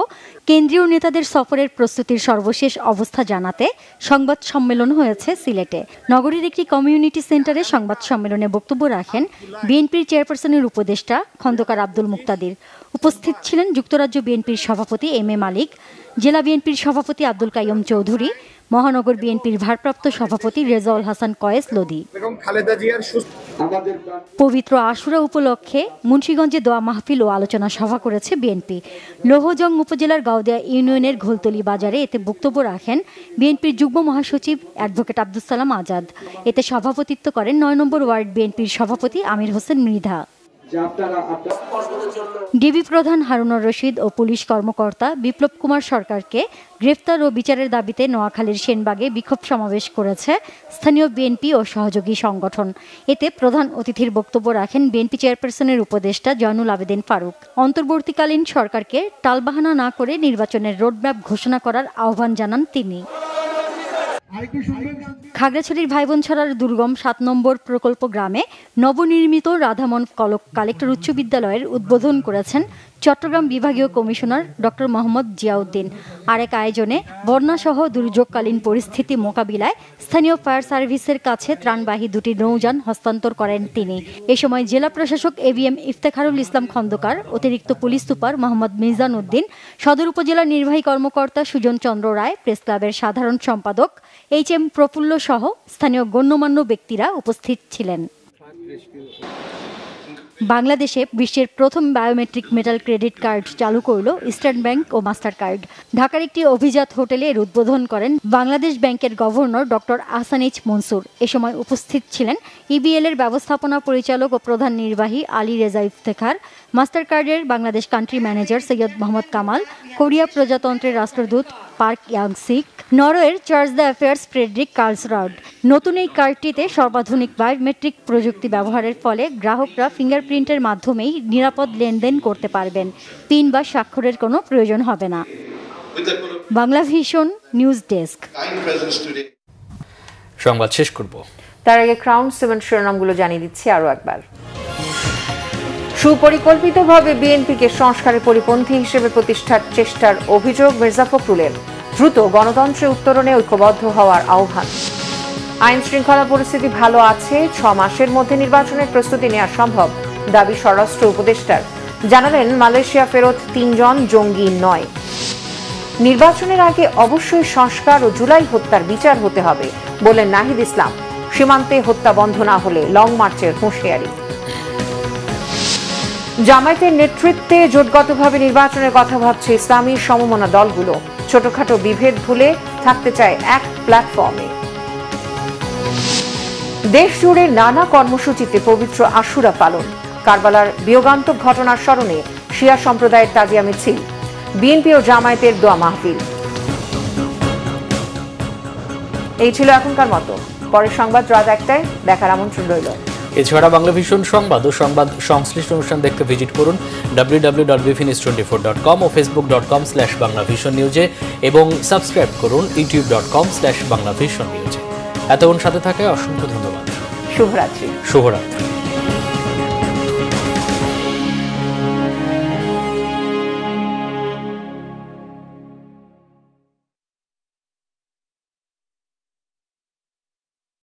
কেন্দ্রীয় নেতাদের সফরের প্রস্তুতির সর্বশেষ অবস্থা জানাতে সংবাদ সম্মেলন হয়েছে সিলেটে। নগরীর একটি কমিউনিটি সেন্টারে সংবাদ সম্মেলনে বক্তব্য রাখেন বিএনপির চেয়ারপারসনের উপদেষ্টা খন্দকার আব্দুল মুক্তাদির। উপস্থিত ছিলেন যুক্তরাজ্য বিএনপির সভাপতি এম এ মালিক, জেলা বিএনপির সভাপতি আব্দুল কাইয়ুম চৌধুরী, মহানগর বিএনপির ভারপ্রাপ্ত সভাপতি রেজাউল হাসান কয়েস লোদি। পবিত্র আশুরা উপলক্ষে মুন্সিগঞ্জে দোয়া মাহফিল ও আলোচনা সভা করেছে বিএনপি। লৌহজং উপজেলার গাউদিয়া ইউনিয়নের ঘোলতলি বাজারে এতে বক্তব্য রাখেন বিএনপির যুগ্ম মহাসচিব অ্যাডভোকেট আব্দুল সালাম আজাদ। এতে সভাপতিত্ব করেন 9 নম্বর ওয়ার্ড বিএনপির সভাপতি আমির হোসেন মৃধা। ডিবি প্রধান হারুনুর রশিদ ও পুলিশ কর্মকর্তা বিপ্লব কুমার সরকারকে গ্রেফতার ও বিচারের দাবিতে নোয়াখালীর সেনবাগে বিক্ষোভ সমাবেশ করেছে স্থানীয় বিএনপি ও সহযোগী সংগঠন। এতে প্রধান অতিথির বক্তব্য রাখেন বিএনপি চেয়ারপারসনের উপদেষ্টা জয়নুল আবেদিন ফারুক। অন্তর্বর্তীকালীন সরকারকে টালবাহানা না করে নির্বাচনের রোডম্যাপ ঘোষণা করার আহ্বান জানান তিনি। খাগড়াছড়ির ভাইবোনছড়ার দুর্গম 7 নম্বর প্রকল্প গ্রামে নবনির্মিত রাধামন কালেক্টর উচ্চ বিদ্যালয়ের উদ্বোধন করেছেন চট্টগ্রাম বিভাগীয় কমিশনার ডক্টর মোহাম্মদ জিয়াউদ্দিন। আরেক আয়োজনে বন্যাসহ দুর্যোগকালীন পরিস্থিতি মোকাবিলায় স্থানীয় ফায়ার সার্ভিসের কাছে ত্রাণবাহী 2টি নৌযান হস্তান্তর করেন তিনি। এ সময় জেলা প্রশাসক এবিএম ইফতেখারুল ইসলাম খন্দকার, অতিরিক্ত পুলিশ সুপার মোহাম্মদ মিজান উদ্দিন, সদর উপজেলা নির্বাহী কর্মকর্তা সুজন চন্দ্র রায়, প্রেস ক্লাবের সাধারণ সম্পাদক এইচ.এম. প্রফুল্ল সহ স্থানীয় গণ্যমান্য ব্যক্তিরা উপস্থিত ছিলেন। বাংলাদেশে বিশ্বের প্রথম বায়োমেট্রিক মেটাল ক্রেডিট কার্ড চালু করল ইস্টার্ন ব্যাংক ও মাস্টার কার্ড। ঢাকার একটি অভিজাত হোটেলে এর উদ্বোধন করেন বাংলাদেশ ব্যাংকের governor doctor Ahsan H Mansur. এ সময় উপস্থিত ছিলেন ইবিএল এর ব্যবস্থাপনা পরিচালক ও প্রধান নির্বাহী আলী রেজা ইফতেখার, মাস্টার কার্ডের Bangladesh country manager Syed Mohammad Kamal, Korea প্রজাতন্ত্রের রাষ্ট্রদূত পার্ক ইয়াংসিক, নরওয়ের চার্জ দ্য অ্যাফেয়ার্স ফ্রেডরিক কার্লসরাউড। নতুন এই কার্ডটিতে সর্বাধুনিক বায়োমেট্রিক প্রযুক্তি ব্যবহারের ফলে গ্রাহকরা ফিঙ্গারপ্রিন্টের মাধ্যমেই নিরাপদ লেনদেন করতে পারবেন। পিন বা স্বাক্ষরের কোনো প্রয়োজন হবে না। Bangla vision news desk. সংবাদ শেষ করব, তার আগে ক্রাউন 7 শিরোনামগুলো জানিয়ে দিচ্ছি আরও একবার। সুপরিকল্পিতভাবে বিএনপিকে সংস্কারের পরিপন্থী হিসেবে প্রতিষ্ঠার চেষ্টার অভিযোগ মির্জা ফখরুলের। দ্রুত গণতন্ত্রে উত্তরণে ঐক্যবদ্ধ হওয়ার আহ্বান। আইন শৃঙ্খলা পরিস্থিতি ভালো আছে, 6 মাসের মধ্যে নির্বাচনের প্রস্তুতি নেওয়া সম্ভব, দাবি স্বরাষ্ট্র উপদেষ্টার। জানালেন মালয়েশিয়া ফেরত 3 জন জঙ্গি নয়। নির্বাচনের আগে অবশ্যই সংস্কার ও জুলাই হত্যার বিচার হতে হবে বলেন নাহিদ ইসলাম। সীমান্তে হত্যা বন্ধ না হলে লং মার্চের হুঁশিয়ারি। জামায়াতের নেতৃত্বে জোটগতভাবে নির্বাচনের কথা ভাবছে ইসলামী সমমনা দলগুলো। ছোটখাটো বিভেদ ভুলে থাকতে চায় এক প্ল্যাটফর্মে। দেশ জুড়ে নানা কর্মসূচিতে পবিত্র আশুরা পালন। কারবালার বিয়োগান্তক ঘটনার স্মরণে শিয়া সম্প্রদায়ের তাজিয়া মিছিল। বিএনপি ও জামায়াতের দোয়া মাহফিল। এই ছিল এখনকার মতো। পরের সংবাদ রাত 1টায় দেখার আমন্ত্রণ রইল। এছাড়া বাংলা ভিশন সংবাদ ও সংবাদ সংশ্লিষ্ট অনুষ্ঠান দেখতে ভিজিট করুন www.bfinis24.com ও facebook.com/banglavisionnews এবং সাবস্ক্রাইব করুন youtube.com/banglavisionnews। এতক্ষণ সাথে থাকায় অসংখ্য ধন্যবাদ। শুভরাত্রি। শুভরাত্রি।